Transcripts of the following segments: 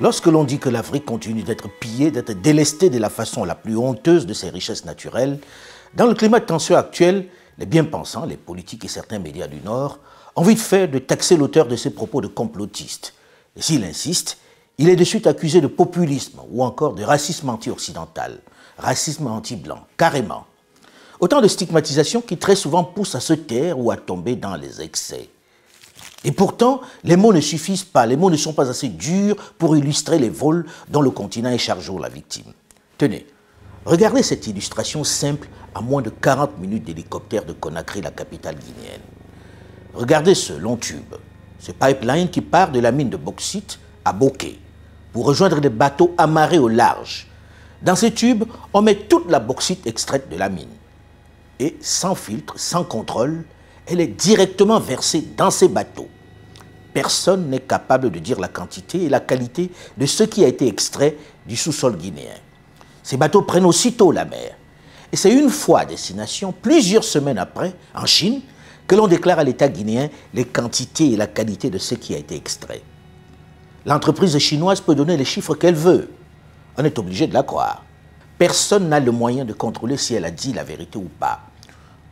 Lorsque l'on dit que l'Afrique continue d'être pillée, d'être délestée de la façon la plus honteuse de ses richesses naturelles, dans le climat de tension actuel, les bien-pensants, les politiques et certains médias du Nord ont vite fait de taxer l'auteur de ces propos de complotiste. Et s'il insiste, il est de suite accusé de populisme ou encore de racisme anti-occidental, racisme anti-blanc, carrément. Autant de stigmatisations qui très souvent poussent à se taire ou à tomber dans les excès. Et pourtant, les mots ne suffisent pas, les mots ne sont pas assez durs pour illustrer les vols dont le continent est chaque jour la victime. Tenez, regardez cette illustration simple à moins de 40 minutes d'hélicoptère de Conakry, la capitale guinéenne. Regardez ce long tube, ce pipeline qui part de la mine de bauxite à Bokeh pour rejoindre des bateaux amarrés au large. Dans ces tubes, on met toute la bauxite extraite de la mine. Et sans filtre, sans contrôle, elle est directement versée dans ces bateaux. Personne n'est capable de dire la quantité et la qualité de ce qui a été extrait du sous-sol guinéen. Ces bateaux prennent aussitôt la mer. Et c'est une fois à destination, plusieurs semaines après, en Chine, que l'on déclare à l'État guinéen les quantités et la qualité de ce qui a été extrait. L'entreprise chinoise peut donner les chiffres qu'elle veut. On est obligé de la croire. Personne n'a le moyen de contrôler si elle a dit la vérité ou pas.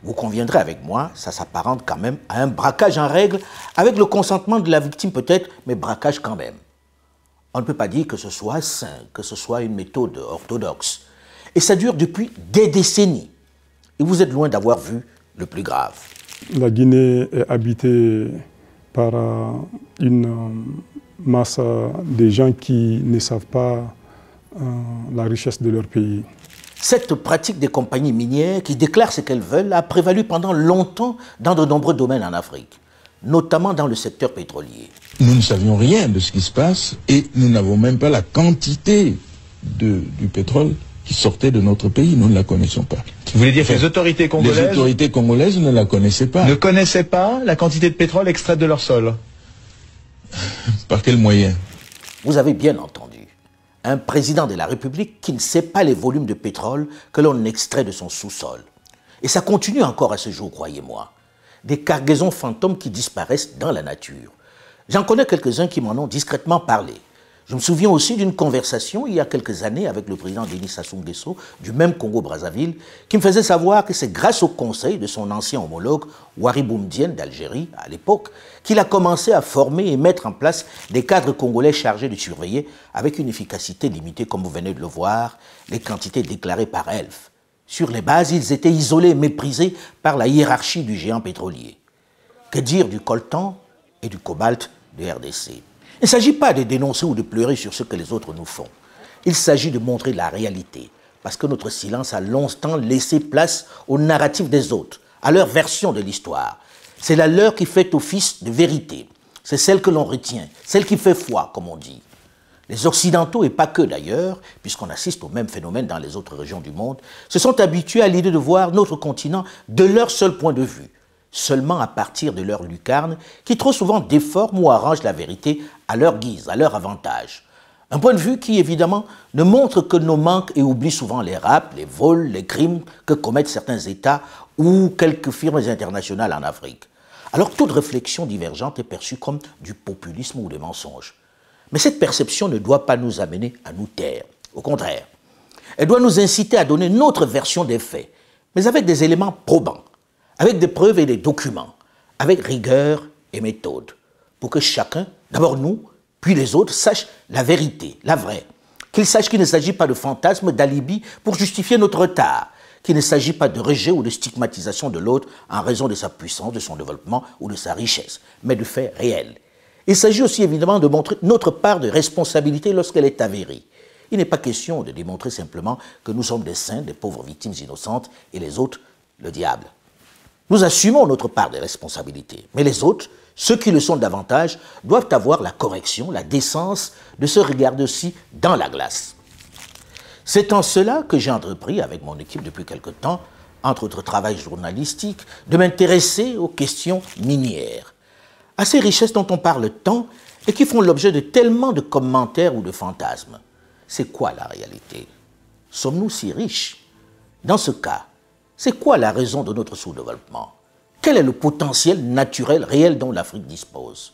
Vous conviendrez avec moi, ça s'apparente quand même à un braquage en règle, avec le consentement de la victime peut-être, mais braquage quand même. On ne peut pas dire que ce soit sain, que ce soit une méthode orthodoxe. Et ça dure depuis des décennies. Et vous êtes loin d'avoir vu le plus grave. La Guinée est habitée par une masse de gens qui ne savent pas la richesse de leur pays. Cette pratique des compagnies minières qui déclarent ce qu'elles veulent a prévalu pendant longtemps dans de nombreux domaines en Afrique, notamment dans le secteur pétrolier. Nous ne savions rien de ce qui se passe et nous n'avons même pas la quantité du pétrole qui sortait de notre pays. Nous ne la connaissions pas. Vous voulez dire que les autorités congolaises ne la connaissaient pas. Ne connaissaient pas la quantité de pétrole extraite de leur sol? Par quel moyen? Vous avez bien entendu. Un président de la République qui ne sait pas les volumes de pétrole que l'on extrait de son sous-sol. Et ça continue encore à ce jour, croyez-moi. Des cargaisons fantômes qui disparaissent dans la nature. J'en connais quelques-uns qui m'en ont discrètement parlé. Je me souviens aussi d'une conversation il y a quelques années avec le président Denis Sassou Nguesso du même Congo-Brazzaville qui me faisait savoir que c'est grâce au conseil de son ancien homologue Ouari Boumedienne d'Algérie à l'époque qu'il a commencé à former et mettre en place des cadres congolais chargés de surveiller avec une efficacité limitée comme vous venez de le voir les quantités déclarées par Elf. Sur les bases, ils étaient isolés et méprisés par la hiérarchie du géant pétrolier. Que dire du coltan et du cobalt de RDC? Il ne s'agit pas de dénoncer ou de pleurer sur ce que les autres nous font. Il s'agit de montrer la réalité, parce que notre silence a longtemps laissé place au narratif des autres, à leur version de l'histoire. C'est la leur qui fait office de vérité. C'est celle que l'on retient, celle qui fait foi, comme on dit. Les Occidentaux, et pas que d'ailleurs, puisqu'on assiste au même phénomène dans les autres régions du monde, se sont habitués à l'idée de voir notre continent de leur seul point de vue, seulement à partir de leur lucarne, qui trop souvent déforment ou arrangent la vérité à leur guise, à leur avantage. Un point de vue qui, évidemment, ne montre que nos manques et oublie souvent les rapts, les vols, les crimes que commettent certains États ou quelques firmes internationales en Afrique. Alors toute réflexion divergente est perçue comme du populisme ou des mensonges. Mais cette perception ne doit pas nous amener à nous taire. Au contraire, elle doit nous inciter à donner notre version des faits, mais avec des éléments probants, avec des preuves et des documents, avec rigueur et méthode, pour que chacun, d'abord nous, puis les autres, sachent la vérité, la vraie. Qu'ils sachent qu'il ne s'agit pas de fantasmes, d'alibi pour justifier notre retard, qu'il ne s'agit pas de rejet ou de stigmatisation de l'autre en raison de sa puissance, de son développement ou de sa richesse, mais de faits réels. Il s'agit aussi évidemment de montrer notre part de responsabilité lorsqu'elle est avérée. Il n'est pas question de démontrer simplement que nous sommes des saints, des pauvres victimes innocentes et les autres, le diable. Nous assumons notre part de responsabilité, mais les autres, ceux qui le sont davantage, doivent avoir la correction, la décence de se regarder aussi dans la glace. C'est en cela que j'ai entrepris avec mon équipe depuis quelque temps, entre autres travail journalistique, de m'intéresser aux questions minières, à ces richesses dont on parle tant et qui font l'objet de tellement de commentaires ou de fantasmes. C'est quoi la réalité? Sommes-nous si riches? Dans ce cas, c'est quoi la raison de notre sous-développement? Quel est le potentiel naturel réel dont l'Afrique dispose?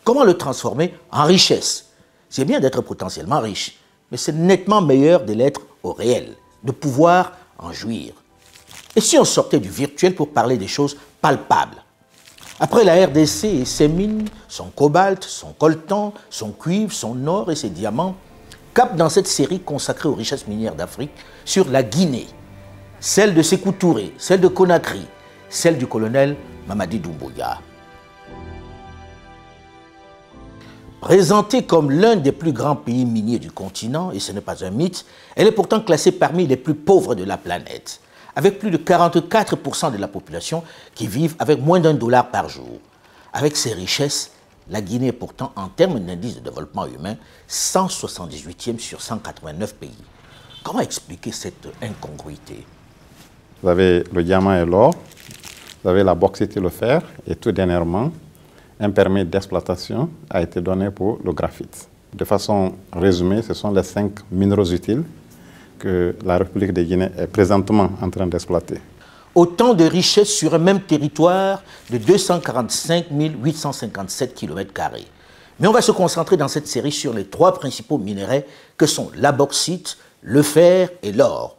Comment le transformer en richesse? C'est bien d'être potentiellement riche, mais c'est nettement meilleur de l'être au réel, de pouvoir en jouir. Et si on sortait du virtuel pour parler des choses palpables? Après la RDC et ses mines, son cobalt, son coltan, son cuivre, son or et ses diamants, cap dans cette série consacrée aux richesses minières d'Afrique sur la Guinée, celle de Sékou Touré, celle de Conakry, celle du colonel Mamadi Doumbouya. Présentée comme l'un des plus grands pays miniers du continent, et ce n'est pas un mythe, elle est pourtant classée parmi les plus pauvres de la planète, avec plus de 44% de la population qui vivent avec moins d'$1 par jour. Avec ses richesses, la Guinée est pourtant, en termes d'indice de développement humain, 178e sur 189 pays. Comment expliquer cette incongruité? Vous avez le diamant et l'or, vous avez la bauxite et le fer, et tout dernièrement, un permis d'exploitation a été donné pour le graphite. De façon résumée, ce sont les 5 minéraux utiles que la République de Guinée est présentement en train d'exploiter. Autant de richesses sur un même territoire de 245 857 km². Mais on va se concentrer dans cette série sur les 3 principaux minerais que sont la bauxite, le fer et l'or.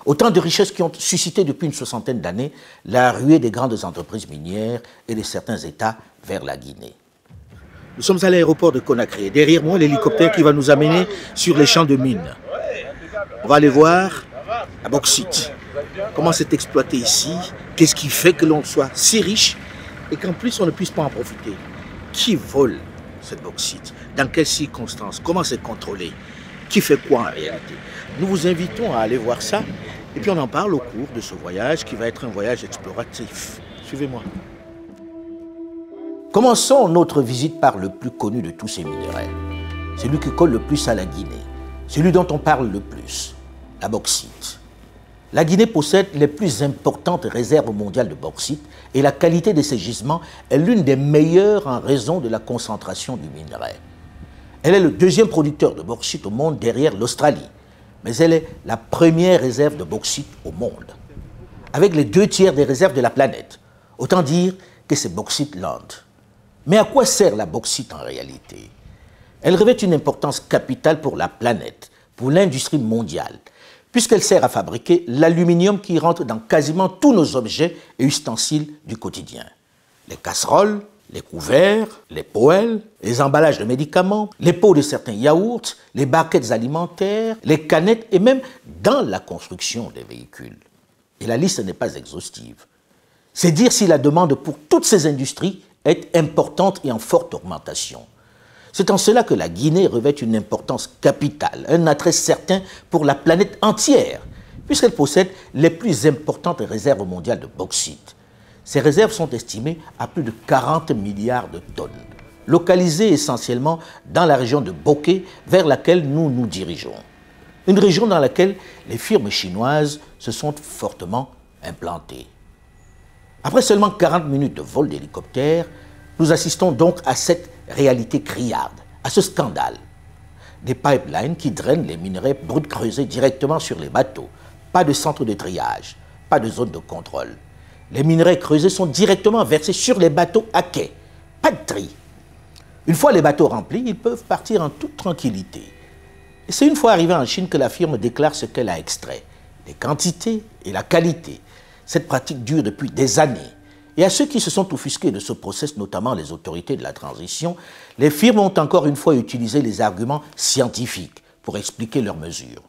Autant de richesses qui ont suscité depuis une 60aine d'années la ruée des grandes entreprises minières et de certains États vers la Guinée. Nous sommes à l'aéroport de Conakry et derrière moi l'hélicoptère qui va nous amener sur les champs de mines. On va aller voir la bauxite. Comment c'est exploité ici? Qu'est-ce qui fait que l'on soit si riche et qu'en plus on ne puisse pas en profiter? Qui vole cette bauxite? Dans quelles circonstances? Comment c'est contrôlé? Qui fait quoi en réalité? Nous vous invitons à aller voir ça et puis on en parle au cours de ce voyage qui va être un voyage exploratif. Suivez-moi. Commençons notre visite par le plus connu de tous ces minerais. Celui qui colle le plus à la Guinée, celui dont on parle le plus, la bauxite. La Guinée possède les plus importantes réserves mondiales de bauxite et la qualité de ses gisements est l'une des meilleures en raison de la concentration du minerai. Elle est le 2e producteur de bauxite au monde derrière l'Australie, mais elle est la première réserve de bauxite au monde, avec les 2/3 des réserves de la planète. Autant dire que c'est Bauxite Land. Mais à quoi sert la bauxite en réalité? Elle revêt une importance capitale pour la planète, pour l'industrie mondiale, puisqu'elle sert à fabriquer l'aluminium qui rentre dans quasiment tous nos objets et ustensiles du quotidien. Les casseroles, les couverts, les poêles, les emballages de médicaments, les pots de certains yaourts, les barquettes alimentaires, les canettes et même dans la construction des véhicules. Et la liste n'est pas exhaustive. C'est dire si la demande pour toutes ces industries est importante et en forte augmentation. C'est en cela que la Guinée revêt une importance capitale, un attrait certain pour la planète entière, puisqu'elle possède les plus importantes réserves mondiales de bauxite. Ces réserves sont estimées à plus de 40 milliards de tonnes, localisées essentiellement dans la région de Bokeh, vers laquelle nous nous dirigeons. Une région dans laquelle les firmes chinoises se sont fortement implantées. Après seulement 40 minutes de vol d'hélicoptère, nous assistons donc à cette réalité criarde, à ce scandale. Des pipelines qui drainent les minerais bruts creusés directement sur les bateaux. Pas de centre de triage, pas de zone de contrôle. Les minerais creusés sont directement versés sur les bateaux à quai. Pas de tri. Une fois les bateaux remplis, ils peuvent partir en toute tranquillité. Et c'est une fois arrivé en Chine que la firme déclare ce qu'elle a extrait, les quantités et la qualité. Cette pratique dure depuis des années. Et à ceux qui se sont offusqués de ce process, notamment les autorités de la transition, les firmes ont encore une fois utilisé les arguments scientifiques pour expliquer leurs mesures,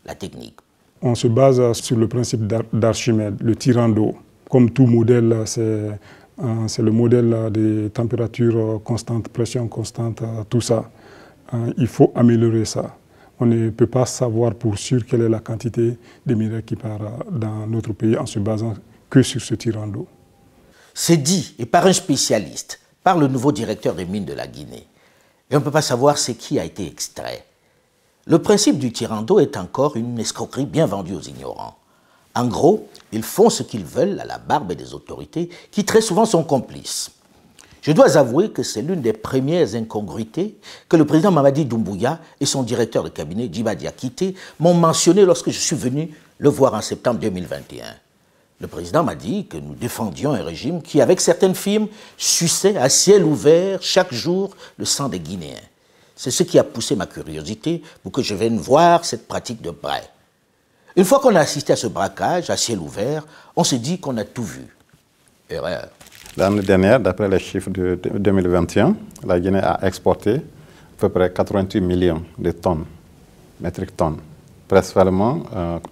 la technique. On se base sur le principe d'Archimède, le tirant d'eau. Comme tout modèle, c'est le modèle des températures constantes, pression constante, tout ça. Il faut améliorer ça. On ne peut pas savoir pour sûr quelle est la quantité de minerais qui part dans notre pays en se basant que sur ce tirant d'eau. C'est dit, et par un spécialiste, par le nouveau directeur des mines de la Guinée. Et on ne peut pas savoir ce qui a été extrait. Le principe du tirant d'eau est encore une escroquerie bien vendue aux ignorants. En gros, ils font ce qu'ils veulent à la barbe des autorités qui très souvent sont complices. Je dois avouer que c'est l'une des premières incongruités que le président Mamadi Doumbouya et son directeur de cabinet, Djiba Diakité, m'ont mentionné lorsque je suis venu le voir en septembre 2021. Le président m'a dit que nous défendions un régime qui, avec certaines firmes, suçait à ciel ouvert chaque jour le sang des Guinéens. C'est ce qui a poussé ma curiosité pour que je vienne voir cette pratique de près. Une fois qu'on a assisté à ce braquage à ciel ouvert, on se dit qu'on a tout vu. Erreur. L'année dernière, d'après les chiffres de 2021, la Guinée a exporté à peu près 88 millions de tonnes, métriques tonnes. Principalement,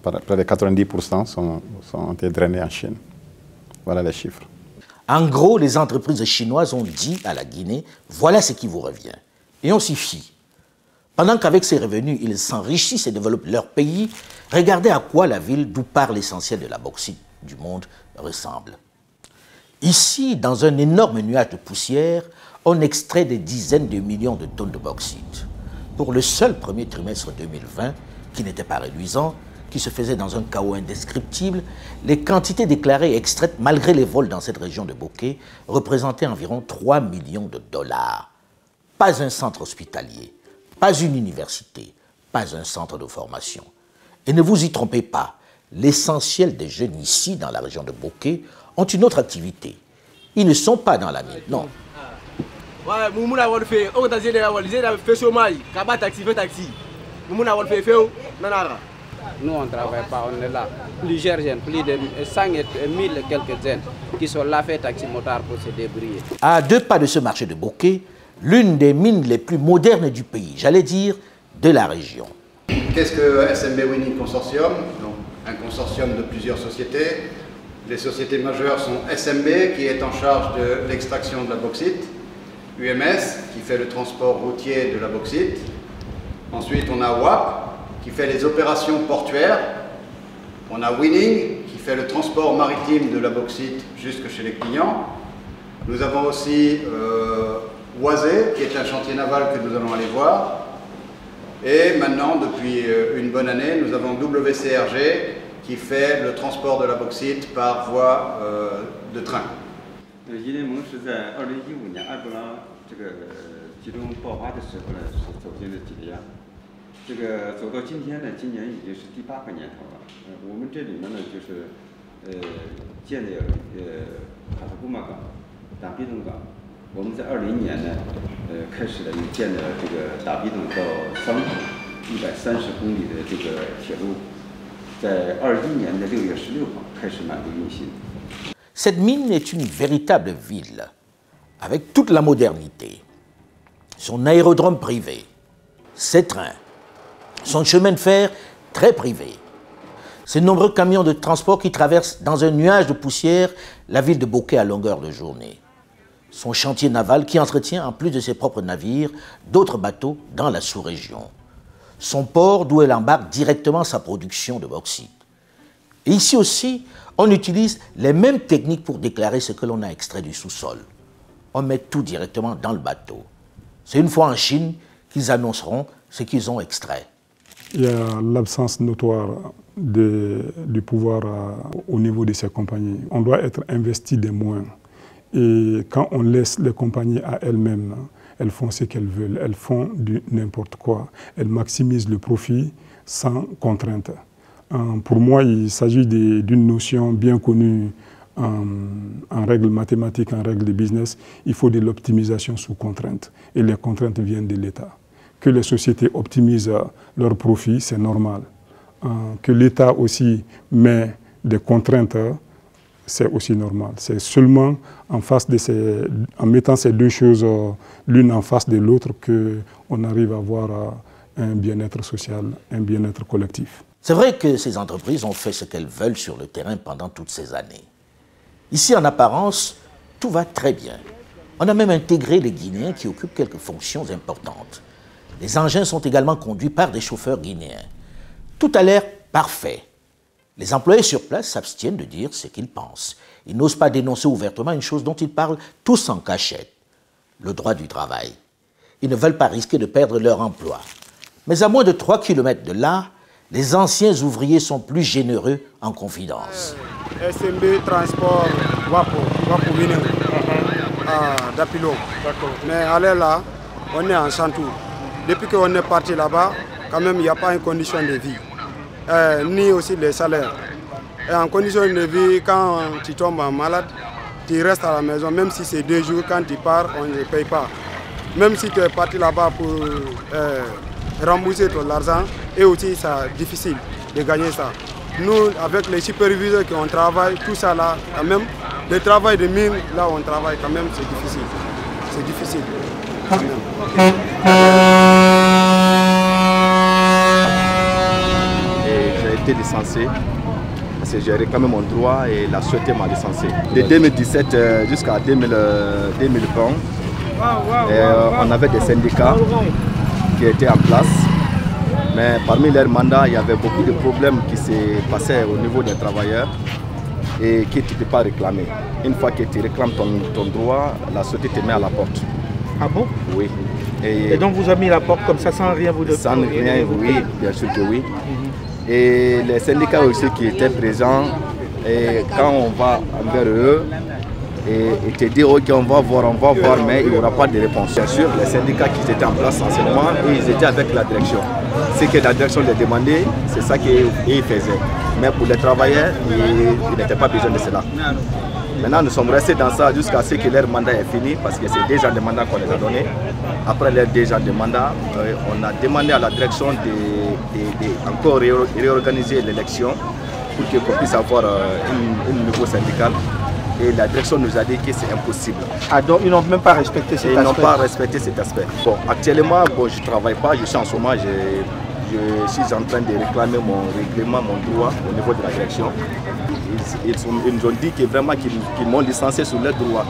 près de 90% ont été drainés en Chine. Voilà les chiffres. En gros, les entreprises chinoises ont dit à la Guinée, voilà ce qui vous revient. Et on s'y fie. Pendant qu'avec ces revenus, ils s'enrichissent et développent leur pays, regardez à quoi la ville d'où part l'essentiel de la bauxite du monde ressemble. Ici, dans un énorme nuage de poussière, on extrait des dizaines de millions de tonnes de bauxite. Pour le seul premier trimestre 2020, qui n'était pas réduisant, qui se faisait dans un chaos indescriptible, les quantités déclarées et extraites malgré les vols dans cette région de Bokeh représentaient environ 3 millions de dollars. Pas un centre hospitalier, pas une université, pas un centre de formation. Et ne vous y trompez pas, l'essentiel des jeunes ici, dans la région de Bokeh, ont une autre activité. Ils ne sont pas dans la mine, non. Nous, on ne travaille pas, on est là. Plusieurs jeunes, plus de 100 000 et quelques jeunes qui sont là, fait taxi-motard pour se débrouiller. À 2 pas de ce marché de Bokeh, l'une des mines les plus modernes du pays, j'allais dire de la région. Qu'est-ce que SMB Winning Consortium? Donc, un consortium de plusieurs sociétés. Les sociétés majeures sont SMB, qui est en charge de l'extraction de la bauxite, UMS, qui fait le transport routier de la bauxite. Ensuite, on a WAP, qui fait les opérations portuaires. On a Winning, qui fait le transport maritime de la bauxite jusque chez les clients. Nous avons aussi Oisé, qui est un chantier naval que nous allons aller voir. Et maintenant, depuis une bonne année, nous avons WCRG, qui fait le transport de la bauxite par voie de train. Cette mine est une véritable ville, avec toute la modernité. Son aérodrome privé, ses trains, son chemin de fer très privé, ses nombreux camions de transport qui traversent dans un nuage de poussière la ville de Bokeh à longueur de journée, son chantier naval qui entretient, en plus de ses propres navires, d'autres bateaux dans la sous-région, son port d'où elle embarque directement sa production de bauxite. Et ici aussi, on utilise les mêmes techniques pour déclarer ce que l'on a extrait du sous-sol. On met tout directement dans le bateau. C'est une fois en Chine qu'ils annonceront ce qu'ils ont extrait. Il y a l'absence notoire du pouvoir au niveau de ces compagnies. On doit être investi des moyens. Et quand on laisse les compagnies à elles-mêmes, elles font ce qu'elles veulent, elles font du n'importe quoi. Elles maximisent le profit sans contrainte. Pour moi, il s'agit d'une notion bien connue en règle mathématique, en règle de business. Il faut de l'optimisation sous contrainte. Et les contraintes viennent de l'État. Que les sociétés optimisent leurs profits, c'est normal. Que l'État aussi met des contraintes, c'est aussi normal. C'est seulement en mettant ces deux choses l'une en face de l'autre qu'on arrive à avoir un bien-être social, un bien-être collectif. C'est vrai que ces entreprises ont fait ce qu'elles veulent sur le terrain pendant toutes ces années. Ici, en apparence, tout va très bien. On a même intégré les Guinéens qui occupent quelques fonctions importantes. Les engins sont également conduits par des chauffeurs guinéens. Tout a l'air parfait. Les employés sur place s'abstiennent de dire ce qu'ils pensent. Ils n'osent pas dénoncer ouvertement une chose dont ils parlent tous en cachette, le droit du travail. Ils ne veulent pas risquer de perdre leur emploi. Mais à moins de 3 km de là, les anciens ouvriers sont plus généreux en confidence. SMB Transport Wapo Winning d'Apilo. Mais allez là, on est en chantour. Depuis qu'on est parti là-bas, quand même, il n'y a pas une condition de vie, ni aussi les salaires. Et en condition de vie, quand tu tombes malade, tu restes à la maison, même si c'est 2 jours, quand tu pars, on ne paye pas. même si tu es parti là-bas pour rembourser ton argent, et aussi c'est difficile de gagner ça. Nous, avec les superviseurs qui on travaille, tout ça là, quand même, le travail de mine, là où on travaille, quand même, c'est difficile. C'est difficile. J'ai été licencié parce que j'ai réclamé mon droit et la société m'a licencié. De 2017 jusqu'à 2020, on avait des syndicats qui étaient en place. Mais parmi leurs mandats, il y avait beaucoup de problèmes qui se passaient au niveau des travailleurs et qui tu ne peux pas réclamer. Une fois que tu réclames ton droit, la société te met à la porte. Ah bon? Oui. Et donc vous avez mis la porte comme ça sans rien vous demander? Sans rien, oui, bien sûr que oui. Et les syndicats aussi qui étaient présents, et quand on va envers eux, et te dire ok on va voir, mais il n'y aura pas de réponse. Bien sûr, les syndicats qui étaient en place anciennement, ils étaient avec la direction. Ce que la direction les demandait, c'est ça qu'ils faisaient. Mais pour les travailleurs, ils n'étaient pas besoin de cela. Maintenant, nous sommes restés dans ça jusqu'à ce que leur mandat est fini, parce que c'est déjà des mandats qu'on les a donnés. Après leur déjà des mandats, on a demandé à la direction encore réorganiser l'élection pour qu'on puisse avoir un nouveau syndical. Et la direction nous a dit que c'est impossible. Ah donc ils n'ont même pas respecté cet aspect? Ils n'ont pas respecté cet aspect. Bon, actuellement, je ne travaille pas, je suis en chômage. Je suis en train de réclamer mon règlement, mon droit au niveau de la direction. Ils nous ont dit que vraiment qu'ils m'ont licencié sur leurs droits.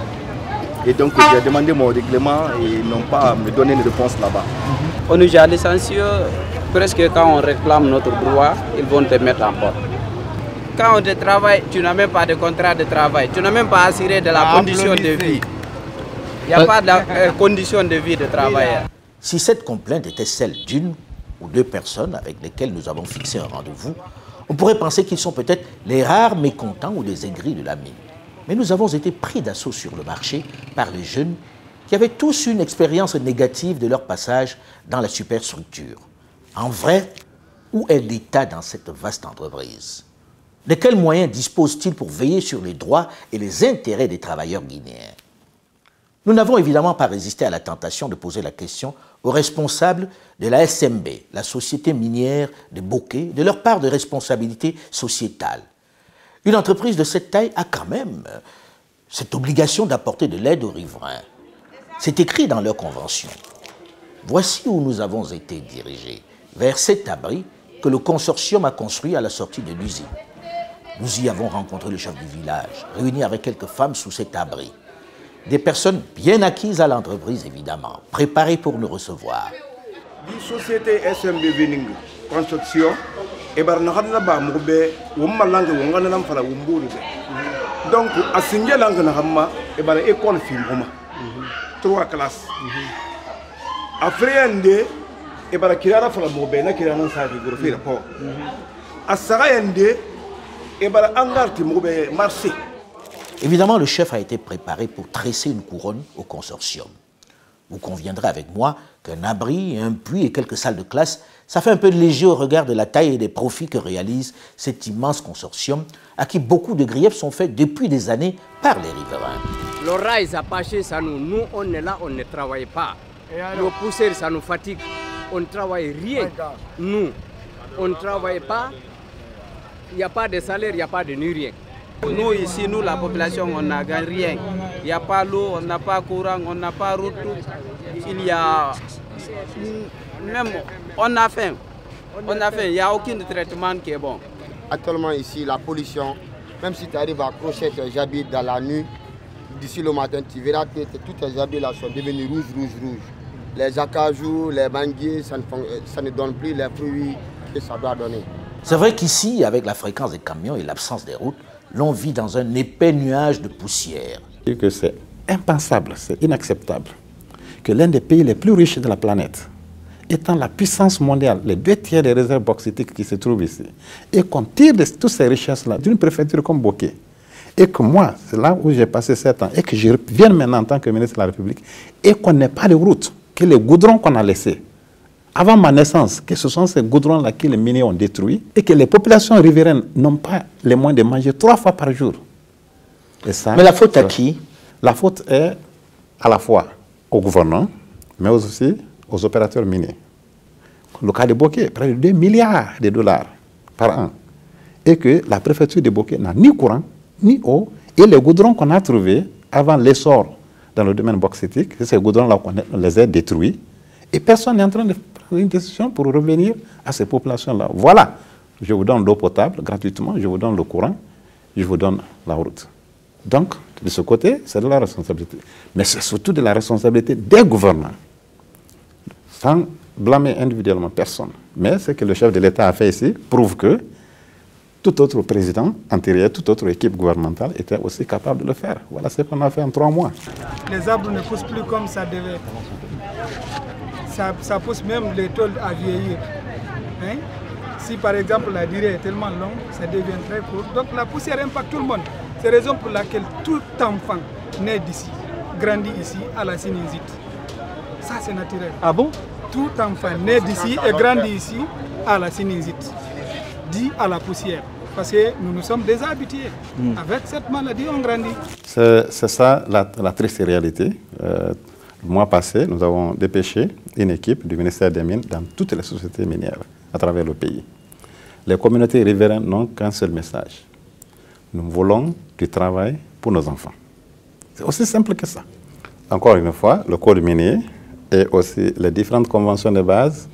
Et donc j'ai demandé mon règlement et ils n'ont pas me donné une réponse là-bas. On nous a licencié, presque quand on réclame notre droit, ils vont te mettre en porte. Quand on te travaille, tu n'as même pas de contrat de travail, tu n'as même pas assuré de la condition de vie. Il n'y a pas de condition de vie de travailleur. Si cette complainte était celle d'une ou deux personnes avec lesquelles nous avons fixé un rendez-vous, on pourrait penser qu'ils sont peut-être les rares mécontents ou les aigris de la mine. Mais nous avons été pris d'assaut sur le marché par les jeunes qui avaient tous une expérience négative de leur passage dans la superstructure. En vrai, où est l'État dans cette vaste entreprise? De quels moyens dispose-t-il pour veiller sur les droits et les intérêts des travailleurs guinéens? Nous n'avons évidemment pas résisté à la tentation de poser la question aux responsables de la SMB, la société minière de Bokeh, de leur part de responsabilité sociétale. Une entreprise de cette taille a quand même cette obligation d'apporter de l'aide aux riverains. C'est écrit dans leur convention. Voici où nous avons été dirigés, vers cet abri que le consortium a construit à la sortie de l'usine. Nous y avons rencontré le chef du village, réuni avec quelques femmes sous cet abri. Des personnes bien acquises à l'entreprise, évidemment, préparées pour nous recevoir. La société SMB Vening Construction, et ben na hadna ba mo be wumma langue wonga na fala wumburu be. Donc a singa langue na hamma e ben école fi ngoma. 3 classes. Afriende e ben kirara fala mo be na kirana sa di gro fi rapport. A sarayende et ben angarti mo be marché. Évidemment, le chef a été préparé pour tresser une couronne au consortium. Vous conviendrez avec moi qu'un abri, un puits et quelques salles de classe, ça fait un peu léger au regard de la taille et des profits que réalise cet immense consortium à qui beaucoup de griefs sont faits depuis des années par les riverains. L'orage a pâché, ça nous on est là, on ne travaille pas. Le poussière, ça nous fatigue, on ne travaille rien. Nous, on ne travaille pas, il n'y a pas de salaire, il n'y a pas de ni rien. Nous ici, nous la population, on n'a rien. Il n'y a pas l'eau, on n'a pas courant, on n'a pas route. Il y a même on a faim. Il n'y a aucun traitement qui est bon. Actuellement ici, la pollution, même si tu arrives à accrocher tes habits dans la nuit, d'ici le matin, tu verras que tous tes habits là sont devenus rouges. Les acajou, les manguiers, ça ne donne plus les fruits que ça doit donner. C'est vrai qu'ici, avec la fréquence des camions et l'absence des routes, l'on vit dans un épais nuage de poussière. C'est impensable, c'est inacceptable que l'un des pays les plus riches de la planète, étant la puissance mondiale, les 2/3 des réserves bauxitiques qui se trouvent ici, et qu'on tire de toutes ces richesses-là d'une préfecture comme Bokeh, et que moi, c'est là où j'ai passé 7 ans, et que je viens maintenant en tant que ministre de la République, et qu'on n'ait pas de route, que les goudrons qu'on a laissés, avant ma naissance, que ce sont ces goudrons-là que les miniers ont détruits, et que les populations riveraines n'ont pas les moyens de manger 3 fois par jour. Et ça, mais la faute à qui? La faute est à la fois au gouvernant, mais aussi aux opérateurs miniers. Le cas de Bokeh, près de 2 milliards de dollars par an. Et que la préfecture de Bokeh n'a ni courant, ni eau. Et les goudrons qu'on a trouvés avant l'essor dans le domaine bauxitique, ces goudrons-là, on les a détruits. Et personne n'est en train de prendre une décision pour revenir à ces populations-là. Voilà, je vous donne l'eau potable gratuitement, je vous donne le courant, je vous donne la route. Donc, de ce côté, c'est de la responsabilité. Mais c'est surtout de la responsabilité des gouvernants. Sans blâmer individuellement personne. Mais ce que le chef de l'État a fait ici prouve que tout autre président antérieur, toute autre équipe gouvernementale était aussi capable de le faire. Voilà ce qu'on a fait en 3 mois. Les arbres ne poussent plus comme ça devait. Ça pousse même les tôles à vieillir. Hein? Si par exemple la durée est tellement longue, ça devient très court. Donc la poussière impacte tout le monde. C'est la raison pour laquelle tout enfant né d'ici, grandit ici, à la sinusite. Ça c'est naturel. Ah bon? Tout enfant né d'ici et grandit ici, à la sinusite. Dit à la poussière. Parce que nous nous sommes déjà habitués. Avec cette maladie, on grandit. C'est ça la triste réalité. Le mois passé, nous avons dépêché une équipe du ministère des Mines dans toutes les sociétés minières à travers le pays. Les communautés riveraines n'ont qu'un seul message. Nous voulons du travail pour nos enfants. C'est aussi simple que ça. Encore une fois, le code minier et aussi les différentes conventions de base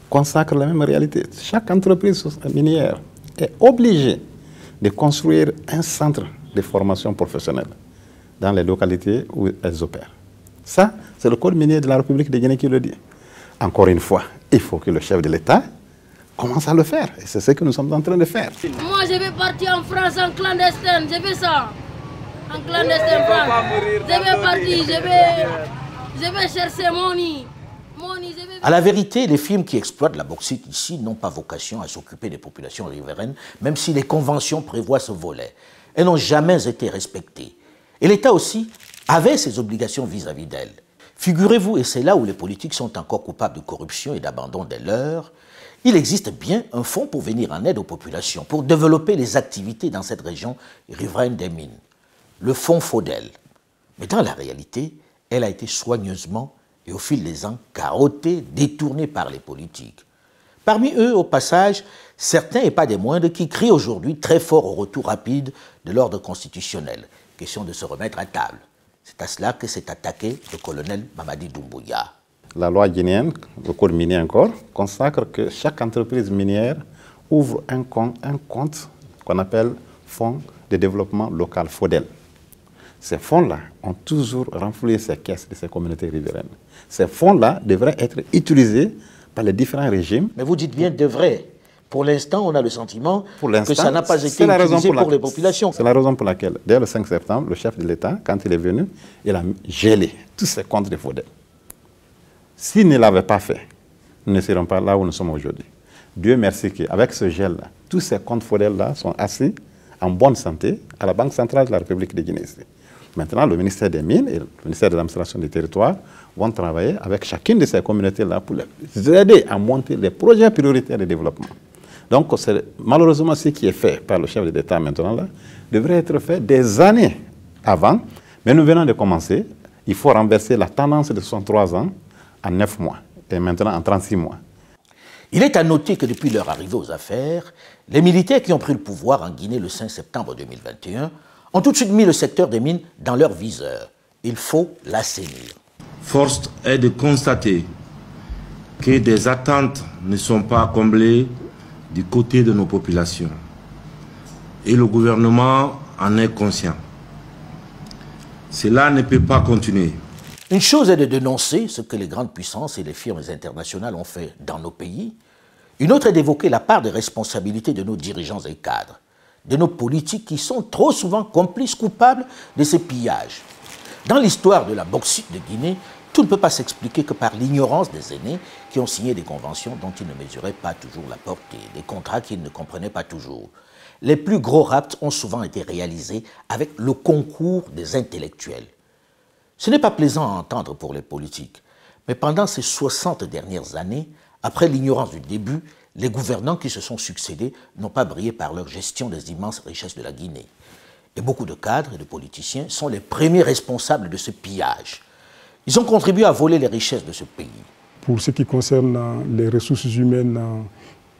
consacrent la même réalité. Chaque entreprise minière est obligée de construire un centre de formation professionnelle dans les localités où elles opèrent. Ça, c'est le code minier de la République de Guinée qui le dit. Encore une fois, il faut que le chef de l'État commence à le faire. Et c'est ce que nous sommes en train de faire. Moi, je vais partir en France en clandestin. Je fais ça. En clandestin France. Je vais partir, je vais chercher mon nid. À la vérité, les firmes qui exploitent la bauxite ici n'ont pas vocation à s'occuper des populations riveraines, même si les conventions prévoient ce volet. Elles n'ont jamais été respectées. Et l'État aussi avait ses obligations vis-à-vis d'elles. Figurez-vous, et c'est là où les politiques sont encore coupables de corruption et d'abandon des leurs, il existe bien un fonds pour venir en aide aux populations, pour développer les activités dans cette région riveraine des mines. Le fonds Faudel. Mais dans la réalité, elle a été soigneusement et au fil des ans, carottée, détournée par les politiques. Parmi eux, au passage, certains, et pas des moindres, qui crient aujourd'hui très fort au retour rapide de l'ordre constitutionnel. Question de se remettre à table. C'est à cela que s'est attaqué le colonel Mamadi Doumbouya. La loi guinéenne, le code minier encore, consacre que chaque entreprise minière ouvre un compte qu'on appelle Fonds de développement local, FODEL. Ces fonds-là ont toujours renfloué ces caisses de ces communautés riveraines. Ces fonds-là devraient être utilisés par les différents régimes. Mais vous dites bien devraient. Pour l'instant, on a le sentiment que ça n'a pas été utilisé pour les populations. C'est la raison pour laquelle, dès le 5 septembre, le chef de l'État, quand il est venu, il a gelé tous ces comptes de FODEL. S'il ne l'avait pas fait, nous ne serions pas là où nous sommes aujourd'hui. Dieu merci qu'avec ce gel-là, tous ces comptes FODEL-là sont assis en bonne santé à la Banque centrale de la République de Guinée. Maintenant, le ministère des Mines et le ministère de l'administration des territoires vont travailler avec chacune de ces communautés-là pour les aider à monter les projets prioritaires de développement. Donc, malheureusement, ce qui est fait par le chef de l'État maintenant, là, devrait être fait des années avant. Mais nous venons de commencer. Il faut renverser la tendance de 63 ans en 9 mois et maintenant en 36 mois. Il est à noter que depuis leur arrivée aux affaires, les militaires qui ont pris le pouvoir en Guinée le 5 septembre 2021 ont tout de suite mis le secteur des mines dans leur viseur. Il faut l'assainir. Force est de constater que des attentes ne sont pas comblées du côté de nos populations. Et le gouvernement en est conscient. Cela ne peut pas continuer. Une chose est de dénoncer ce que les grandes puissances et les firmes internationales ont fait dans nos pays. Une autre est d'évoquer la part de responsabilité de nos dirigeants et cadres, de nos politiques qui sont trop souvent complices coupables de ces pillages. Dans l'histoire de la bauxite de Guinée, tout ne peut pas s'expliquer que par l'ignorance des aînés qui ont signé des conventions dont ils ne mesuraient pas toujours la portée, des contrats qu'ils ne comprenaient pas toujours. Les plus gros rapts ont souvent été réalisés avec le concours des intellectuels. Ce n'est pas plaisant à entendre pour les politiques, mais pendant ces 60 dernières années, après l'ignorance du début, les gouvernants qui se sont succédés n'ont pas brillé par leur gestion des immenses richesses de la Guinée. Et beaucoup de cadres et de politiciens sont les premiers responsables de ce pillage. Ils ont contribué à voler les richesses de ce pays. Pour ce qui concerne les ressources humaines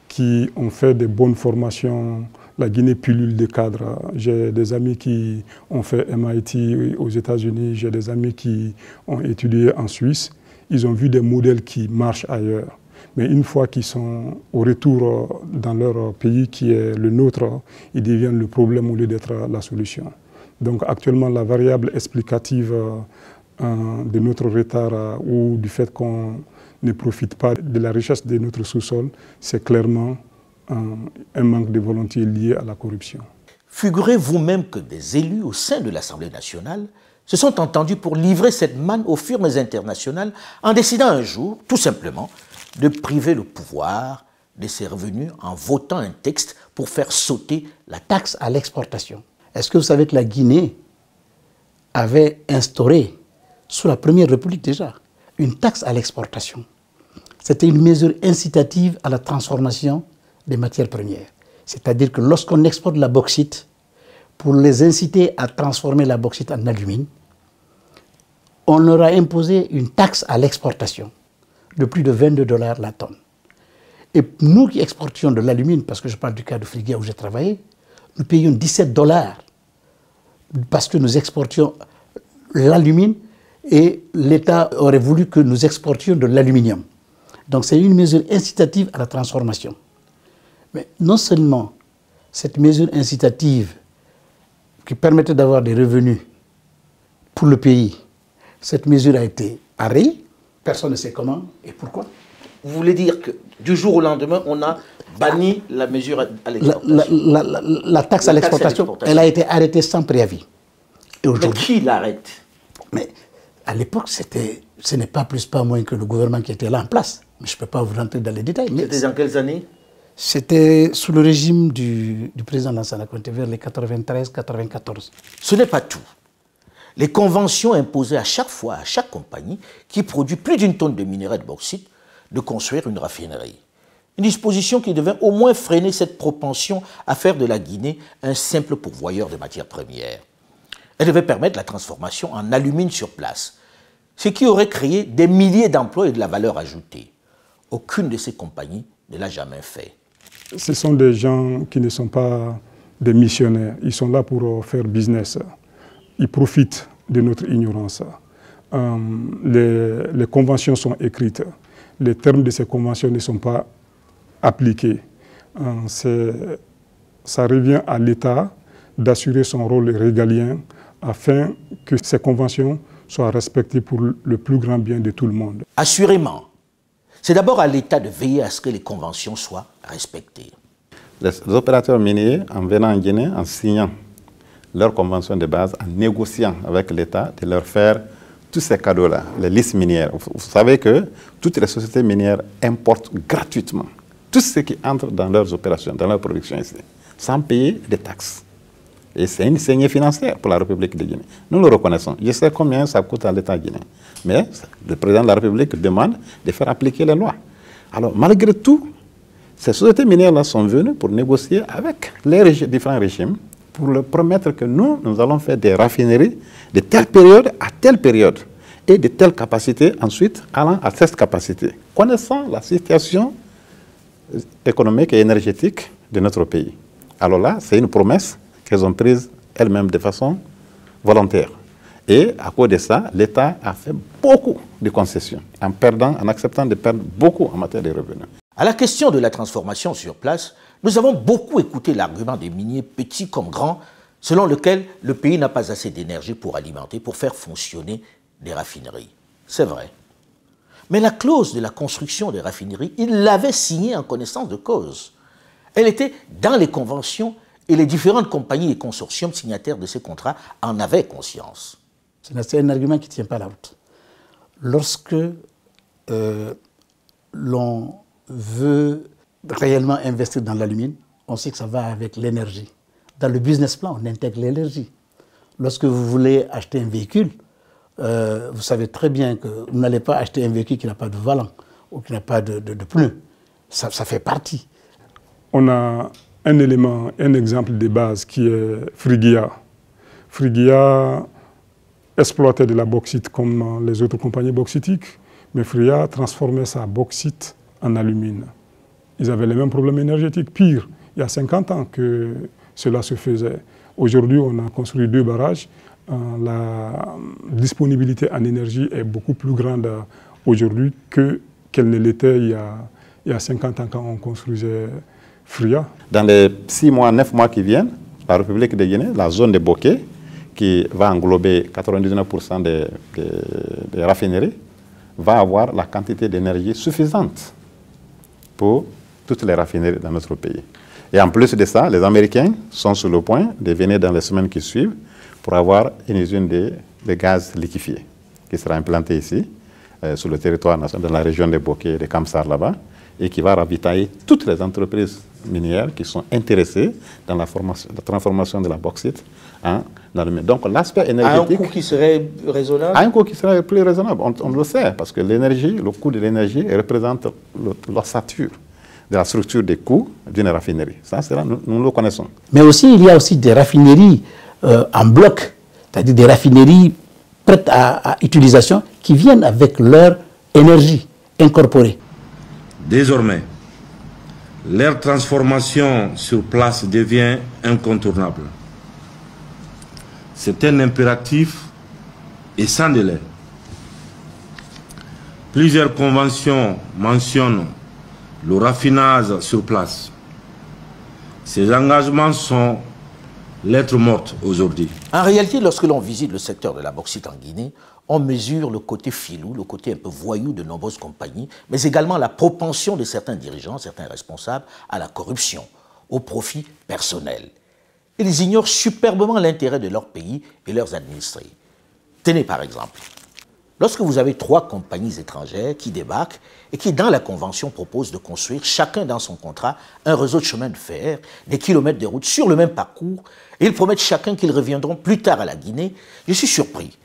qui ont fait de bonnes formations, la Guinée pullule des cadres. J'ai des amis qui ont fait MIT aux États-Unis, j'ai des amis qui ont étudié en Suisse. Ils ont vu des modèles qui marchent ailleurs. Mais une fois qu'ils sont au retour dans leur pays qui est le nôtre, ils deviennent le problème au lieu d'être la solution. Donc actuellement, la variable explicative de notre retard ou du fait qu'on ne profite pas de la richesse de notre sous-sol, c'est clairement un manque de volonté lié à la corruption. Figurez-vous même que des élus au sein de l'Assemblée nationale se sont entendus pour livrer cette manne aux firmes internationales en décidant un jour, tout simplement, de priver le pouvoir de ses revenus en votant un texte pour faire sauter la taxe à l'exportation. Est-ce que vous savez que la Guinée avait instauré, sous la Première République déjà, une taxe à l'exportation? C'était une mesure incitative à la transformation des matières premières. C'est-à-dire que lorsqu'on exporte la bauxite, pour les inciter à transformer la bauxite en alumine, on leur a imposé une taxe à l'exportation de plus de 22 $ la tonne. Et nous qui exportions de l'alumine, parce que je parle du cas de Friguia où j'ai travaillé, nous payions 17 $ parce que nous exportions l'alumine et l'État aurait voulu que nous exportions de l'aluminium. Donc c'est une mesure incitative à la transformation. Mais non seulement cette mesure incitative qui permettait d'avoir des revenus pour le pays, cette mesure a été arrêtée, personne ne sait comment et pourquoi. Vous voulez dire que du jour au lendemain, on a banni la mesure à l'exportation? La taxe à l'exportation, elle a été arrêtée sans préavis. Mais qui l'arrête? Mais à l'époque, ce n'est pas plus pas moins que le gouvernement qui était là en place. Mais je ne peux pas vous rentrer dans les détails. C'était dans quelles années? C'était sous le régime du président Lansana Conté, vers les 93-94. Ce n'est pas tout. Les conventions imposaient à chaque fois, à chaque compagnie qui produit plus d'une tonne de minerai de bauxite, de construire une raffinerie. Une disposition qui devait au moins freiner cette propension à faire de la Guinée un simple pourvoyeur de matières premières. Elle devait permettre la transformation en alumine sur place, ce qui aurait créé des milliers d'emplois et de la valeur ajoutée. Aucune de ces compagnies ne l'a jamais fait. Ce sont des gens qui ne sont pas des missionnaires. Ils sont là pour faire business. Ils profitent de notre ignorance. Les conventions sont écrites. Les termes de ces conventions ne sont pas appliqués. Ça revient à l'État d'assurer son rôle régalien afin que ces conventions soient respectées pour le plus grand bien de tout le monde. Assurément. C'est d'abord à l'État de veiller à ce que les conventions soient respectées. Les opérateurs miniers, en venant en Guinée, en signant leur convention de base, en négociant avec l'État de leur faire tous ces cadeaux-là, les listes minières. Vous savez que toutes les sociétés minières importent gratuitement tout ce qui entre dans leurs opérations, dans leur production ici, sans payer de taxes. Et c'est une saignée financière pour la République de Guinée. Nous le reconnaissons. Je sais combien ça coûte à l'État guinéen. Mais le président de la République demande de faire appliquer les lois. Alors, malgré tout, ces sociétés minières-là sont venues pour négocier avec les différents régimes pour leur promettre que nous allons faire des raffineries de telle période à telle période et de telle capacité ensuite allant à cette capacité, connaissant la situation économique et énergétique de notre pays. Alors là, c'est une promesse qu'elles ont prise elles-mêmes de façon volontaire. Et à cause de ça, l'État a fait beaucoup de concessions en acceptant de perdre beaucoup en matière de revenus. À la question de la transformation sur place, nous avons beaucoup écouté l'argument des miniers, petits comme grands, selon lequel le pays n'a pas assez d'énergie pour alimenter, pour faire fonctionner des raffineries. C'est vrai. Mais la clause de la construction des raffineries, il l'avait signée en connaissance de cause. Elle était dans les conventions et les différentes compagnies et consortiums signataires de ces contrats en avaient conscience. C'est un argument qui ne tient pas la route. Lorsque l'on veut réellement investir dans l'alumine, on sait que ça va avec l'énergie. Dans le business plan, on intègre l'énergie. Lorsque vous voulez acheter un véhicule, vous savez très bien que vous n'allez pas acheter un véhicule qui n'a pas de volant ou qui n'a pas de pneus. Ça fait partie. On a un élément, un exemple de base qui est Friguia. Friguia exploitait de la bauxite comme les autres compagnies bauxitiques, mais Fria transformait sa bauxite en alumine. Ils avaient les mêmes problèmes énergétiques. Pire, il y a 50 ans que cela se faisait. Aujourd'hui, on a construit 2 barrages. La disponibilité en énergie est beaucoup plus grande aujourd'hui qu'elle ne l'était il y a 50 ans quand on construisait Fria. Dans les 6 mois, 9 mois qui viennent, la République de Guinée, la zone de Bokeh, qui va englober 99% des raffineries, va avoir la quantité d'énergie suffisante pour toutes les raffineries dans notre pays. Et en plus de ça, les Américains sont sur le point de venir dans les semaines qui suivent pour avoir une usine de gaz liquéfié qui sera implantée ici, sur le territoire national, dans la région de Bokeh, de Kamsar là-bas, et qui va ravitailler toutes les entreprises minières qui sont intéressées dans la transformation de la bauxite en alumine. Donc l'aspect énergétique... À un coût qui serait raisonnable? À un coût qui serait plus raisonnable, on le sait, parce que l'énergie, le coût de l'énergie représente l'ossature de la structure des coûts d'une raffinerie. Ça, nous le connaissons. Mais aussi, il y a aussi des raffineries en bloc, c'est-à-dire des raffineries prêtes à utilisation qui viennent avec leur énergie incorporée. Désormais, leur transformation sur place devient incontournable. C'est un impératif et sans délai. Plusieurs conventions mentionnent le raffinage sur place. Ces engagements sont lettres mortes aujourd'hui. En réalité, lorsque l'on visite le secteur de la bauxite en Guinée, on mesure le côté filou, le côté un peu voyou de nombreuses compagnies, mais également la propension de certains dirigeants, certains responsables à la corruption, au profit personnel. Ils ignorent superbement l'intérêt de leur pays et leurs administrés. Tenez par exemple, lorsque vous avez 3 compagnies étrangères qui débarquent et qui, dans la convention, proposent de construire, chacun dans son contrat, un réseau de chemin de fer, des kilomètres de route sur le même parcours, et ils promettent chacun qu'ils reviendront plus tard à la Guinée, je suis surpris.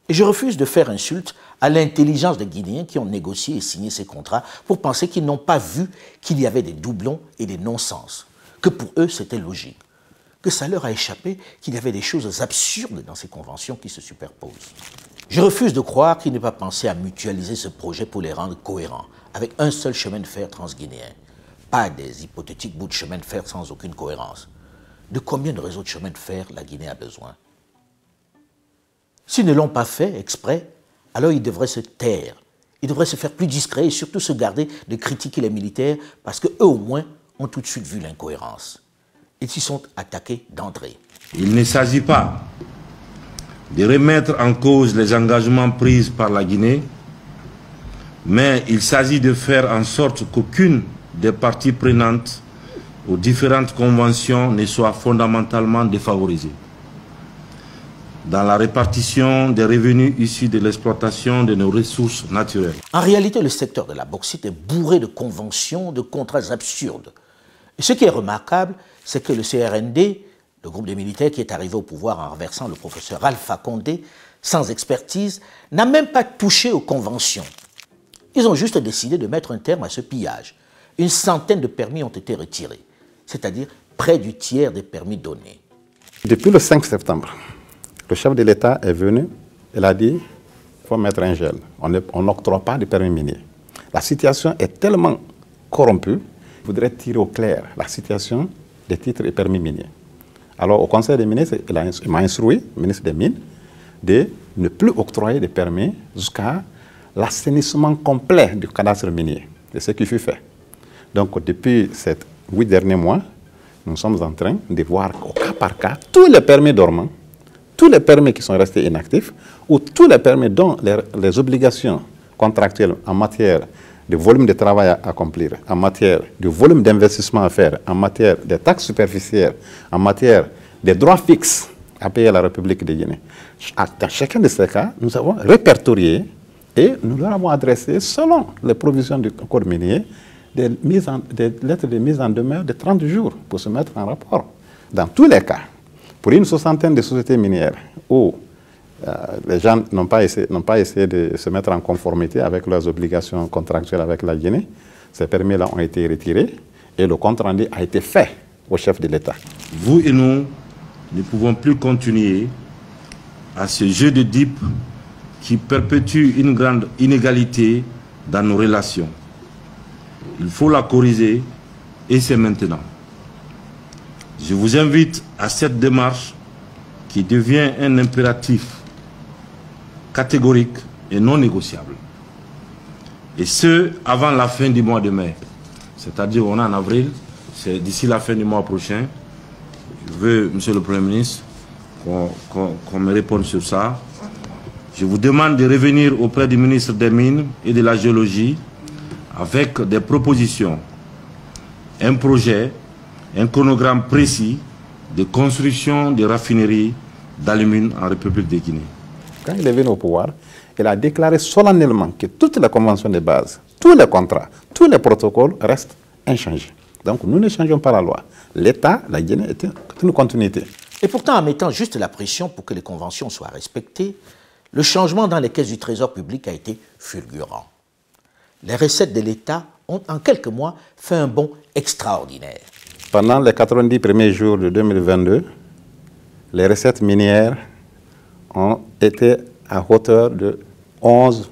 Et je refuse de faire insulte à l'intelligence des Guinéens qui ont négocié et signé ces contrats pour penser qu'ils n'ont pas vu qu'il y avait des doublons et des non-sens, que pour eux c'était logique, que ça leur a échappé qu'il y avait des choses absurdes dans ces conventions qui se superposent. Je refuse de croire qu'il n'est pas pensé à mutualiser ce projet pour les rendre cohérents, avec un seul chemin de fer transguinéen, pas des hypothétiques bouts de chemin de fer sans aucune cohérence. De combien de réseaux de chemin de fer la Guinée a besoin? S'ils ne l'ont pas fait exprès, alors ils devraient se taire. Ils devraient se faire plus discrets et surtout se garder de critiquer les militaires parce qu'eux au moins ont tout de suite vu l'incohérence. Ils s'y sont attaqués d'entrée. Il ne s'agit pas de remettre en cause les engagements pris par la Guinée, mais il s'agit de faire en sorte qu'aucune des parties prenantes aux différentes conventions ne soit fondamentalement défavorisée dans la répartition des revenus issus de l'exploitation de nos ressources naturelles. En réalité, le secteur de la bauxite est bourré de conventions, de contrats absurdes. Et ce qui est remarquable, c'est que le CRND, le groupe des militaires qui est arrivé au pouvoir en renversant le professeur Alpha Condé, sans expertise, n'a même pas touché aux conventions. Ils ont juste décidé de mettre un terme à ce pillage. Une centaine de permis ont été retirés, c'est-à-dire près du tiers des permis donnés. Depuis le 5 septembre, le chef de l'État est venu, il a dit qu'il faut mettre un gel. On n'octroie pas de permis minier. La situation est tellement corrompue, il faudrait tirer au clair la situation des titres et permis miniers. Alors au Conseil des ministres, il m'a instruit, le ministre des Mines, de ne plus octroyer de permis jusqu'à l'assainissement complet du cadastre minier. C'est ce qui fut fait. Donc depuis ces 8 derniers mois, nous sommes en train de voir au cas par cas tous les permis dormants, tous les permis qui sont restés inactifs, ou tous les permis dont les obligations contractuelles en matière de volume de travail à accomplir, en matière de volume d'investissement à faire, en matière de taxes superficielles, en matière de droits fixes à payer à la République de Guinée. Dans chacun de ces cas, nous avons répertorié et nous leur avons adressé, selon les provisions du code minier, des lettres de mise en demeure de 30 jours pour se mettre en rapport. Dans tous les cas, pour une soixantaine de sociétés minières où les gens n'ont pas essayé de se mettre en conformité avec leurs obligations contractuelles avec la Guinée, ces permis-là ont été retirés et le compte-rendu a été fait au chef de l'État. Vous et nous ne pouvons plus continuer à ce jeu de dupes qui perpétue une grande inégalité dans nos relations. Il faut la corriger et c'est maintenant. Je vous invite à cette démarche qui devient un impératif catégorique et non négociable. Et ce, avant la fin du mois de mai. C'est-à-dire, on est en avril, c'est d'ici la fin du mois prochain. Je veux, Monsieur le Premier ministre, qu'on me réponde sur ça. Je vous demande de revenir auprès du ministre des Mines et de la Géologie avec des propositions, un projet, un chronogramme précis de construction de raffineries d'alumine en République de Guinée. Quand il est venu au pouvoir, il a déclaré solennellement que toutes les conventions de base, tous les contrats, tous les protocoles restent inchangés. Donc nous ne changeons pas la loi. L'État, la Guinée, est une continuité. Et pourtant, en mettant juste la pression pour que les conventions soient respectées, le changement dans les caisses du Trésor public a été fulgurant. Les recettes de l'État ont, en quelques mois, fait un bond extraordinaire. Pendant les 90 premiers jours de 2022, les recettes minières ont été à hauteur de 11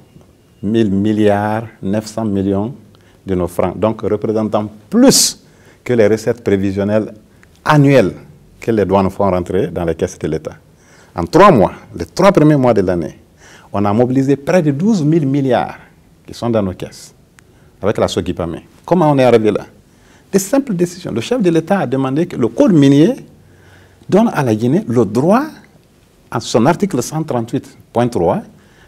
000 milliards 900 millions de nos francs, donc représentant plus que les recettes prévisionnelles annuelles que les douanes font rentrer dans les caisses de l'État. En 3 mois, les 3 premiers mois de l'année, on a mobilisé près de 12 000 milliards qui sont dans nos caisses, avec la Sogipamé. Comment on est arrivé là? Des simples décisions. Le chef de l'État a demandé que le code minier donne à la Guinée le droit, en son article 138.3,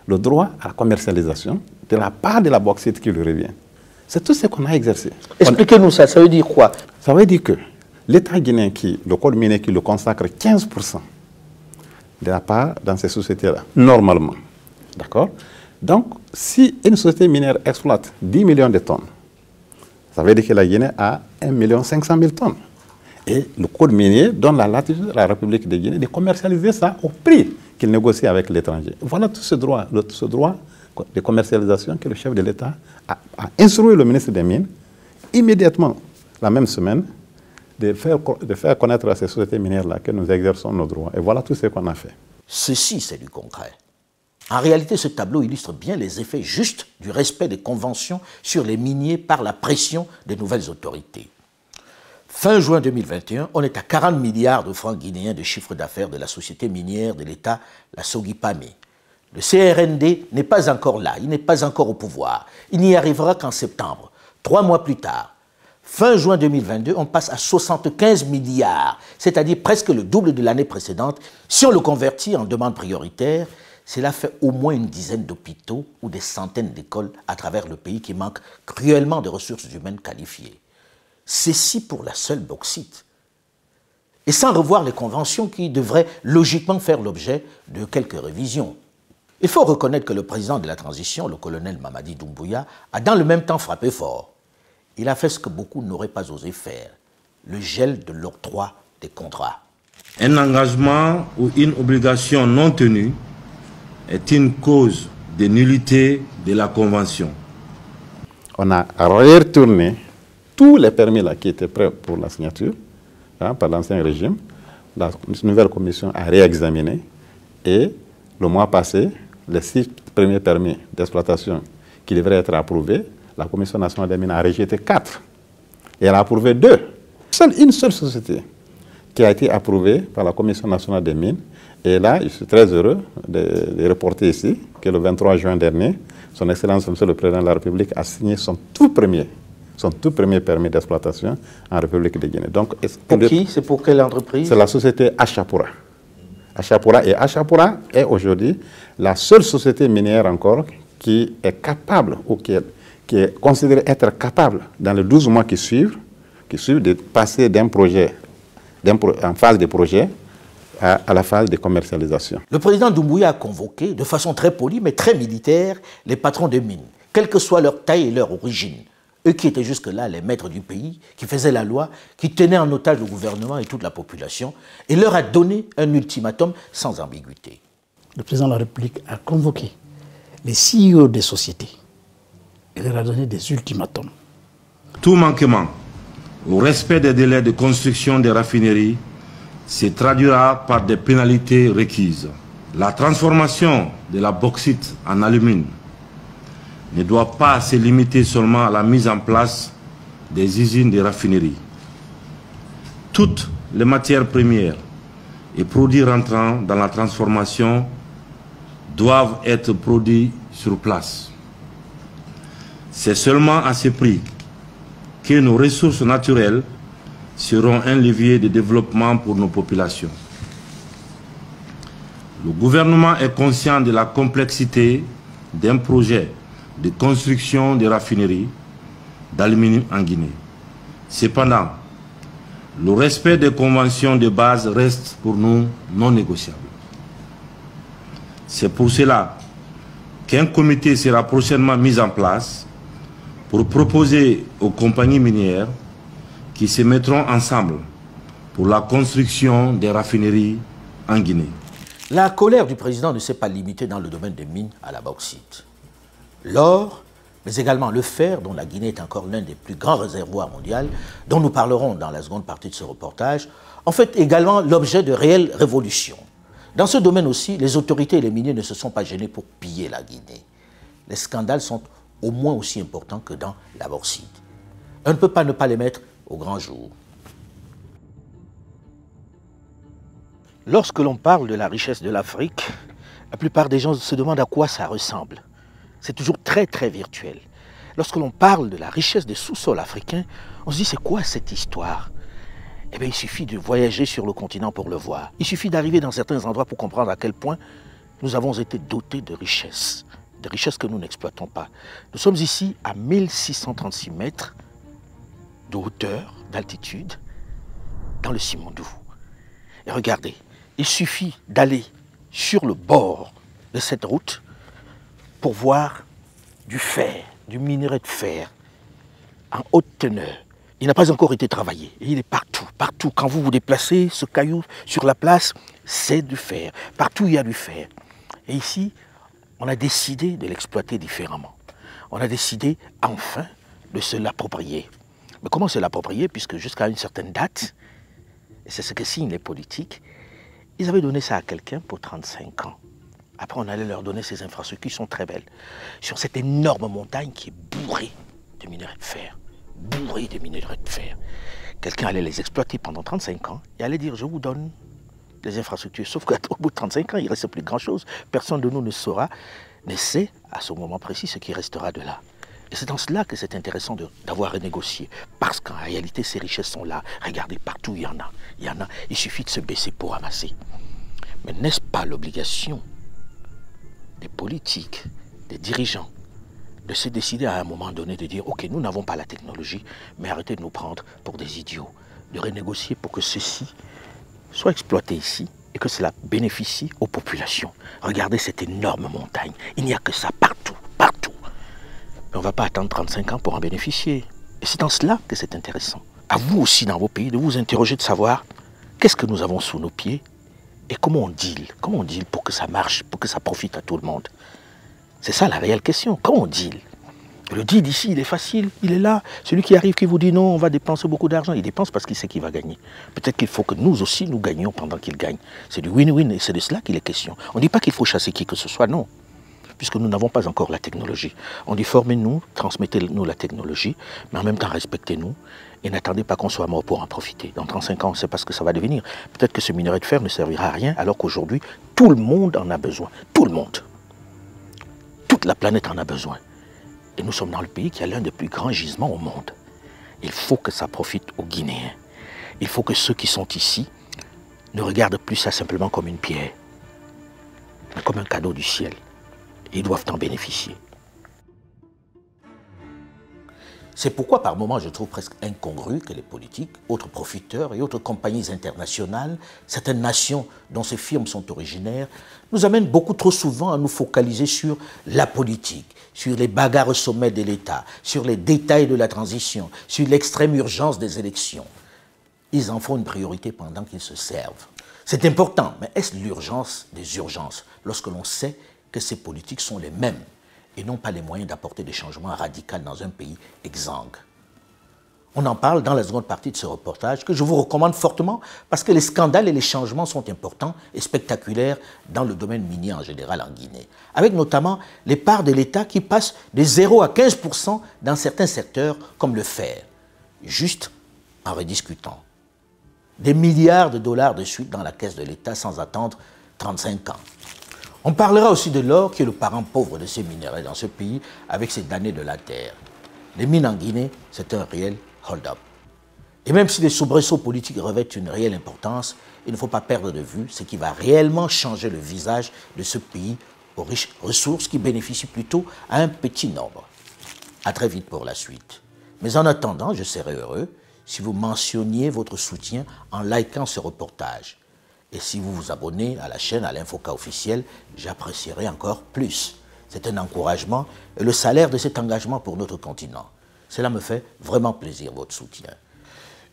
le droit à la commercialisation de la part de la bauxite qui lui revient. C'est tout ce qu'on a exercé. Expliquez-nous ça, ça veut dire quoi? Ça veut dire que l'État guinéen, le code minier qui le consacre 15% de la part dans ces sociétés-là, normalement. D'accord? Donc, si une société minière exploite 10 millions de tonnes, ça veut dire que la Guinée a 1 500 000 tonnes. Et le code minier donne la latitude à la République de Guinée de commercialiser ça au prix qu'il négocie avec l'étranger. Voilà tout ce droit de commercialisation que le chef de l'État a instruit le ministre des Mines, immédiatement, la même semaine, de faire connaître à ces sociétés minières-là que nous exerçons nos droits. Et voilà tout ce qu'on a fait. Ceci, c'est du concret. En réalité, ce tableau illustre bien les effets justes du respect des conventions sur les miniers par la pression des nouvelles autorités. Fin juin 2021, on est à 40 milliards de francs guinéens de chiffre d'affaires de la société minière de l'État, la Sogipamé. Le CRND n'est pas encore là, il n'est pas encore au pouvoir. Il n'y arrivera qu'en septembre, 3 mois plus tard. Fin juin 2022, on passe à 75 milliards, c'est-à-dire presque le double de l'année précédente. Si on le convertit en demande prioritaire, cela fait au moins une dizaine d'hôpitaux ou des centaines d'écoles à travers le pays qui manquent cruellement de ressources humaines qualifiées. Ceci pour la seule bauxite. Et sans revoir les conventions qui devraient logiquement faire l'objet de quelques révisions. Il faut reconnaître que le président de la transition, le colonel Mamadi Doumbouya, a dans le même temps frappé fort. Il a fait ce que beaucoup n'auraient pas osé faire, le gel de l'octroi des contrats. Un engagement ou une obligation non tenue est une cause de nullité de la Convention. On a retourné tous les permis là, qui étaient prêts pour la signature par l'ancien régime. La nouvelle commission a réexaminé et le mois passé, les 6 premiers permis d'exploitation qui devraient être approuvés, la Commission nationale des mines a rejeté 4 et elle a approuvé 2. Une seule société qui a été approuvée par la Commission nationale des mines. Et là, je suis très heureux de reporter ici que le 23 juin dernier, son Excellence, Monsieur le Président de la République, a signé son tout premier permis d'exploitation en République de Guinée. Donc, pour qui? C'est pour quelle entreprise? C'est la société Achapura. Achapura est aujourd'hui la seule société minière encore qui est capable ou qui est considérée être capable dans les 12 mois qui suivent de passer d'un projet, en phase de projet, à la phase de commercialisation. Le président Doumbouya a convoqué, de façon très polie mais très militaire, les patrons de mines, quelle que soit leur taille et leur origine. Eux qui étaient jusque-là les maîtres du pays, qui faisaient la loi, qui tenaient en otage le gouvernement et toute la population, et leur a donné un ultimatum sans ambiguïté. Le président de la République a convoqué les CEO des sociétés et leur a donné des ultimatums. Tout manquement au respect des délais de construction des raffineries se traduira par des pénalités requises. La transformation de la bauxite en alumine ne doit pas se limiter seulement à la mise en place des usines de raffinerie. Toutes les matières premières et produits rentrant dans la transformation doivent être produits sur place. C'est seulement à ce prix que nos ressources naturelles seront un levier de développement pour nos populations. Le gouvernement est conscient de la complexité d'un projet de construction de raffineries d'aluminium en Guinée. Cependant, le respect des conventions de base reste pour nous non négociable. C'est pour cela qu'un comité sera prochainement mis en place pour proposer aux compagnies minières qui se mettront ensemble pour la construction des raffineries en Guinée. La colère du président ne s'est pas limitée dans le domaine des mines à la bauxite. L'or, mais également le fer, dont la Guinée est encore l'un des plus grands réservoirs mondiaux, dont nous parlerons dans la seconde partie de ce reportage, en fait également l'objet de réelles révolutions. Dans ce domaine aussi, les autorités et les miniers ne se sont pas gênés pour piller la Guinée. Les scandales sont au moins aussi importants que dans la bauxite. On ne peut pas ne pas les mettre au grand jour. Lorsque l'on parle de la richesse de l'Afrique, la plupart des gens se demandent à quoi ça ressemble. C'est toujours très virtuel. Lorsque l'on parle de la richesse des sous-sols africains, on se dit c'est quoi cette histoire? Eh bien il suffit de voyager sur le continent pour le voir. Il suffit d'arriver dans certains endroits pour comprendre à quel point nous avons été dotés de richesses que nous n'exploitons pas. Nous sommes ici à 1636 mètres de hauteur, d'altitude, dans le Simandou. Et regardez, il suffit d'aller sur le bord de cette route pour voir du fer, du minerai de fer en haute teneur. Il n'a pas encore été travaillé. Et il est partout, partout. Quand vous vous déplacez, ce caillou sur la place, c'est du fer. Partout, il y a du fer. Et ici, on a décidé de l'exploiter différemment. On a décidé, enfin, de se l'approprier. Mais comment se l'approprier? Puisque jusqu'à une certaine date, et c'est ce que signent les politiques, ils avaient donné ça à quelqu'un pour 35 ans. Après, on allait leur donner ces infrastructures qui sont très belles. Sur cette énorme montagne qui est bourrée de minerais de fer. Bourrée de minerais de fer. Quelqu'un allait les exploiter pendant 35 ans et allait dire, je vous donne des infrastructures. Sauf qu'au bout de 35 ans, il ne reste plus grand-chose. Personne de nous ne saura, ne sait à ce moment précis ce qui restera de là. Et c'est dans cela que c'est intéressant d'avoir renégocié. Parce qu'en réalité, ces richesses sont là. Regardez, partout, il y en a. Il y en a. Il suffit de se baisser pour ramasser. Mais n'est-ce pas l'obligation des politiques, des dirigeants, de se décider à un moment donné de dire « Ok, nous n'avons pas la technologie, mais arrêtez de nous prendre pour des idiots. » De renégocier pour que ceci soit exploité ici et que cela bénéficie aux populations. Regardez cette énorme montagne. Il n'y a que ça partout, partout. Mais on ne va pas attendre 35 ans pour en bénéficier. Et c'est dans cela que c'est intéressant. À vous aussi, dans vos pays, de vous interroger, de savoir qu'est-ce que nous avons sous nos pieds et comment on deal pour que ça marche, pour que ça profite à tout le monde. C'est ça la réelle question. Comment on deal? Le deal ici, il est facile, il est là. Celui qui arrive, qui vous dit non, on va dépenser beaucoup d'argent, il dépense parce qu'il sait qu'il va gagner. Peut-être qu'il faut que nous aussi, nous gagnions pendant qu'il gagne. C'est du win-win et c'est de cela qu'il est question. On ne dit pas qu'il faut chasser qui que ce soit, non. Puisque nous n'avons pas encore la technologie. On dit formez-nous, transmettez-nous la technologie, mais en même temps respectez-nous et n'attendez pas qu'on soit mort pour en profiter. Dans 35 ans, on ne sait pas ce que ça va devenir. Peut-être que ce minerai de fer ne servira à rien, alors qu'aujourd'hui, tout le monde en a besoin. Tout le monde. Toute la planète en a besoin. Et nous sommes dans le pays qui a l'un des plus grands gisements au monde. Il faut que ça profite aux Guinéens. Il faut que ceux qui sont ici ne regardent plus ça simplement comme une pierre, mais comme un cadeau du ciel. Ils doivent en bénéficier. C'est pourquoi par moments je trouve presque incongru que les politiques, autres profiteurs et autres compagnies internationales, certaines nations dont ces firmes sont originaires, nous amènent beaucoup trop souvent à nous focaliser sur la politique, sur les bagarres au sommet de l'État, sur les détails de la transition, sur l'extrême urgence des élections. Ils en font une priorité pendant qu'ils se servent. C'est important, mais est-ce l'urgence des urgences lorsque l'on sait que ces politiques sont les mêmes et n'ont pas les moyens d'apporter des changements radicaux dans un pays exsangue? On en parle dans la seconde partie de ce reportage que je vous recommande fortement parce que les scandales et les changements sont importants et spectaculaires dans le domaine minier en général en Guinée. Avec notamment les parts de l'État qui passent de 0 à 15% dans certains secteurs comme le fer, juste en rediscutant. Des milliards de dollars de suite dans la caisse de l'État sans attendre 35 ans. On parlera aussi de l'or qui est le parent pauvre de ces minerais dans ce pays avec ses damnés de la terre. Les mines en Guinée, c'est un réel hold-up. Et même si les soubresauts politiques revêtent une réelle importance, il ne faut pas perdre de vue ce qui va réellement changer le visage de ce pays aux riches ressources qui bénéficient plutôt à un petit nombre. À très vite pour la suite. Mais en attendant, je serais heureux si vous mentionniez votre soutien en likant ce reportage. Et si vous vous abonnez à la chaîne, à l'Infoca officielle, j'apprécierais encore plus. C'est un encouragement et le salaire de cet engagement pour notre continent. Cela me fait vraiment plaisir, votre soutien.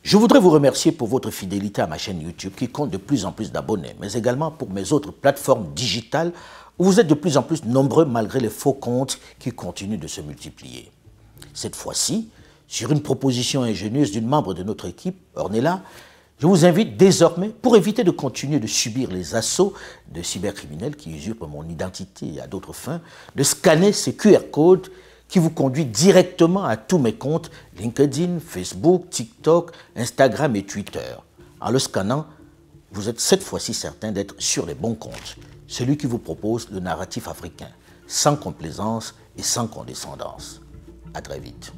Je voudrais vous remercier pour votre fidélité à ma chaîne YouTube qui compte de plus en plus d'abonnés, mais également pour mes autres plateformes digitales où vous êtes de plus en plus nombreux malgré les faux comptes qui continuent de se multiplier. Cette fois-ci, sur une proposition ingénieuse d'une membre de notre équipe, Ornella, je vous invite désormais, pour éviter de continuer de subir les assauts de cybercriminels qui usurpent mon identité et à d'autres fins, de scanner ces QR codes qui vous conduisent directement à tous mes comptes LinkedIn, Facebook, TikTok, Instagram et Twitter. En le scannant, vous êtes cette fois-ci certain d'être sur les bons comptes, celui qui vous propose le narratif africain, sans complaisance et sans condescendance. À très vite.